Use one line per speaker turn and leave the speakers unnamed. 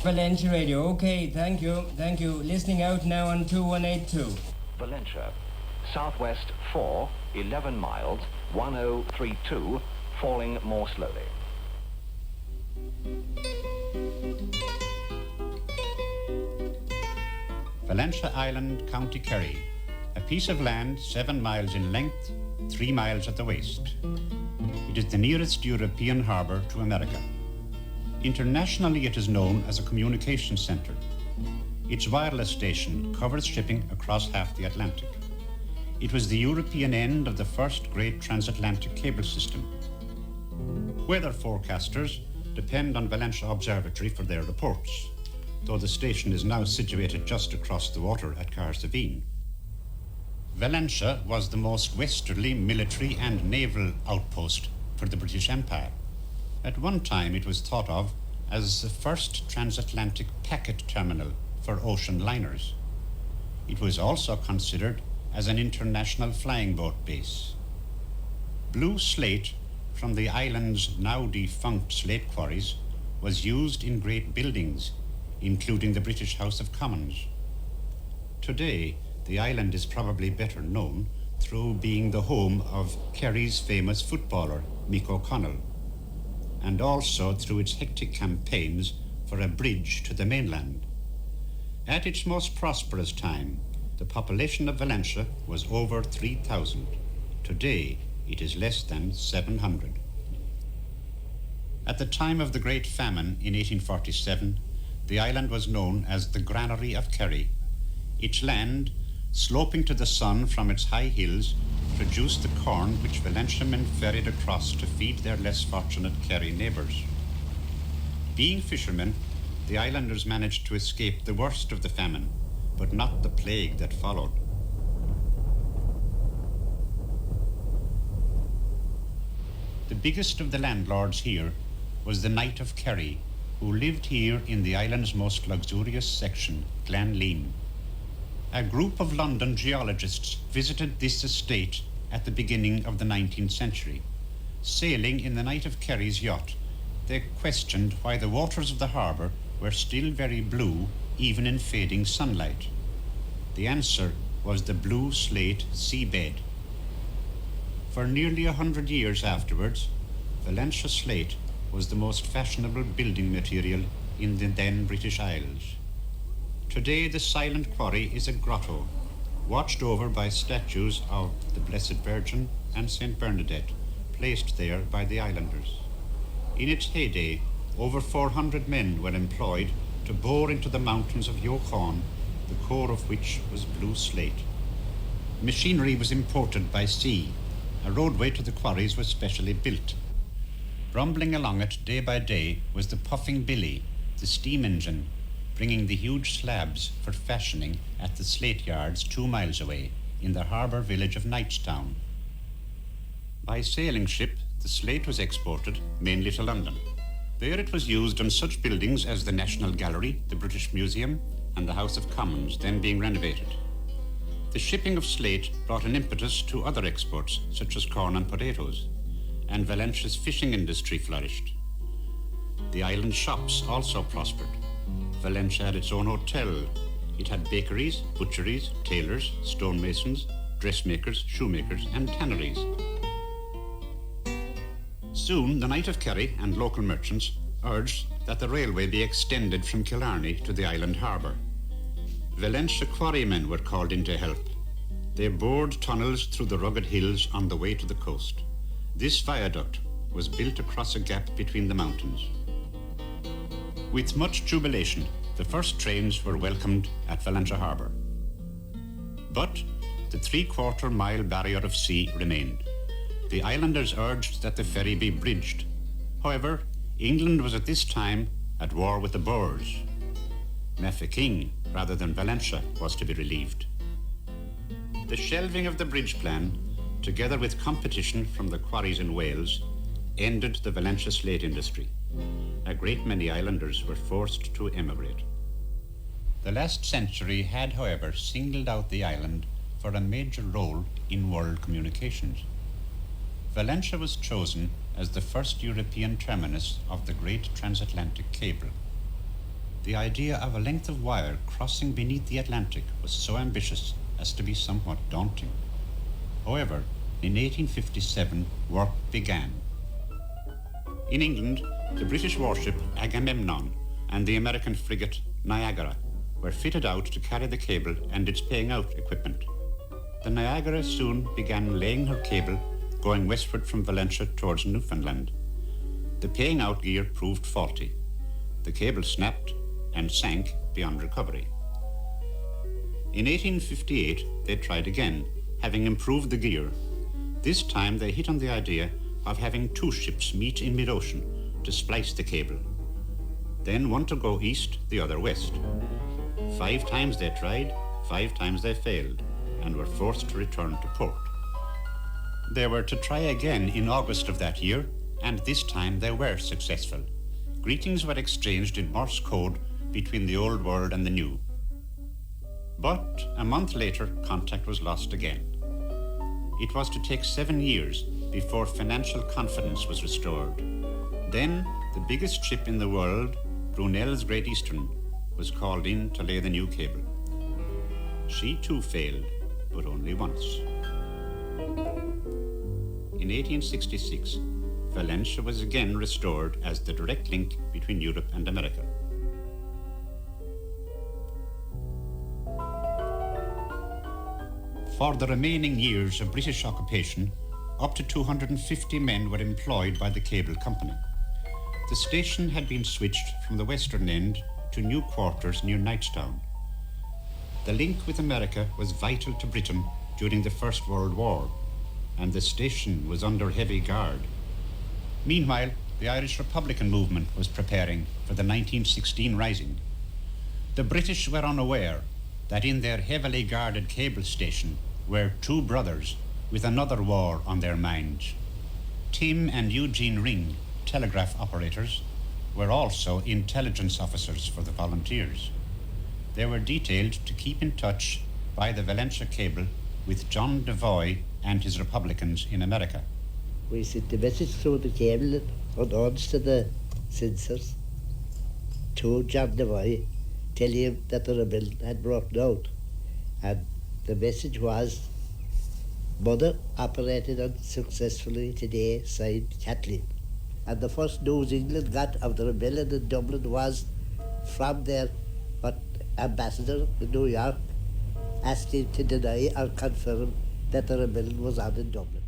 Valentia Radio. Okay, thank you. Listening out now on 2182.
Valentia, southwest 4, 11 miles, 1032, falling more slowly.
Valentia Island, County Kerry. A piece of land 7 miles in length, 3 miles at the waist. It is the nearest European harbour to America. Internationally, it is known as a communications centre. Its wireless station covers shipping across half the Atlantic. It was the European end of the first great transatlantic cable system. Weather forecasters depend on Valentia Observatory for their reports, though the station is now situated just across the water at Carsavine. Valentia was the most westerly military and naval outpost for the British Empire. At one time it was thought of as the first transatlantic packet terminal for ocean liners. It was also considered as an international flying boat base. Blue slate from the island's now defunct slate quarries was used in great buildings, including the British House of Commons. Today, the island is probably better known through being the home of Kerry's famous footballer, Mick O'Connell, and also through its hectic campaigns for a bridge to the mainland. At its most prosperous time, the population of Valentia was over 3,000. Today, it is less than 700. At the time of the Great Famine in 1847, the island was known as the Granary of Kerry. Its land, sloping to the sun from its high hills, produced the corn which Valentia men ferried across to feed their less fortunate Kerry neighbours. Being fishermen, the islanders managed to escape the worst of the famine, but not the plague that followed. The biggest of the landlords here was the Knight of Kerry, who lived here in the island's most luxurious section, Glenlean. A group of London geologists visited this estate at the beginning of the 19th century. Sailing in the Knight of Kerry's yacht, they questioned why the waters of the harbour were still very blue, even in fading sunlight. The answer was the blue slate seabed. For nearly 100 years afterwards, Valentia slate was the most fashionable building material in the then British Isles. Today, the silent quarry is a grotto, watched over by statues of the Blessed Virgin and Saint Bernadette, placed there by the islanders. In its heyday, over 400 men were employed to bore into the mountains of Yukon, the core of which was blue slate. Machinery was imported by sea. A roadway to the quarries was specially built. Rumbling along it day by day was the puffing billy, the steam engine, bringing the huge slabs for fashioning at the slate yards 2 miles away in the harbour village of Knightstown. By sailing ship, the slate was exported mainly to London. There it was used on such buildings as the National Gallery, the British Museum, and the House of Commons, then being renovated. The shipping of slate brought an impetus to other exports, such as corn and potatoes, and Valentia's fishing industry flourished. The island shops also prospered. Valentia had its own hotel. It had bakeries, butcheries, tailors, stonemasons, dressmakers, shoemakers, and tanneries. Soon, the Knight of Kerry and local merchants urged that the railway be extended from Killarney to the island harbour. Valentia quarrymen were called in to help. They bored tunnels through the rugged hills on the way to the coast. This viaduct was built across a gap between the mountains. With much jubilation, the first trains were welcomed at Valentia harbour. But the 3/4 mile barrier of sea remained. The islanders urged that the ferry be bridged. However, England was at this time at war with the Boers. Mafeking, rather than Valentia, was to be relieved. The shelving of the bridge plan, together with competition from the quarries in Wales, ended the Valentia slate industry. A great many islanders were forced to emigrate. The last century had, however, singled out the island for a major role in world communications. Valentia was chosen as the first European terminus of the great transatlantic cable. the idea of a length of wire crossing beneath the Atlantic was so ambitious as to be somewhat daunting. However, in 1857, work began. In England, the British warship Agamemnon and the American frigate Niagara were fitted out to carry the cable and its paying out equipment. The Niagara soon began laying her cable going westward from Valentia towards Newfoundland. The paying out gear proved faulty. The cable snapped and sank beyond recovery. In 1858, they tried again, having improved the gear. This time they hit on the idea of having two ships meet in mid-ocean to splice the cable. Then one to go east, the other west. 5 times they tried, 5 times they failed, and were forced to return to port. They were to try again in August of that year, and this time they were successful. Greetings were exchanged in Morse code between the old world and the new. But a month later, contact was lost again. It was to take 7 years before financial confidence was restored. Then, the biggest ship in the world, Brunel's Great Eastern, was called in to lay the new cable. She too failed, but only once. In 1866, Valentia was again restored as the direct link between Europe and America. For the remaining years of British occupation, up to 250 men were employed by the cable company. The station had been switched from the western end to new quarters near Knightstown. The link with America was vital to Britain during the First World War, and the station was under heavy guard. Meanwhile, the Irish Republican movement was preparing for the 1916 Rising. The British were unaware that in their heavily guarded cable station were 2 brothers with another war on their minds. Tim and Eugene Ring, telegraph operators, were also intelligence officers for the volunteers. They were detailed to keep in touch by the Valentia cable with John Devoy and his Republicans in America.
We sent the message through the cable unannounced to the censors to John Devoy, telling him that the rebellion had broken out. And the message was, "Mother operated unsuccessfully today, signed Kathleen." And the first news England got of the rebellion in Dublin was from their ambassador in New York, asking to deny or confirm that the rebellion was on in Dublin.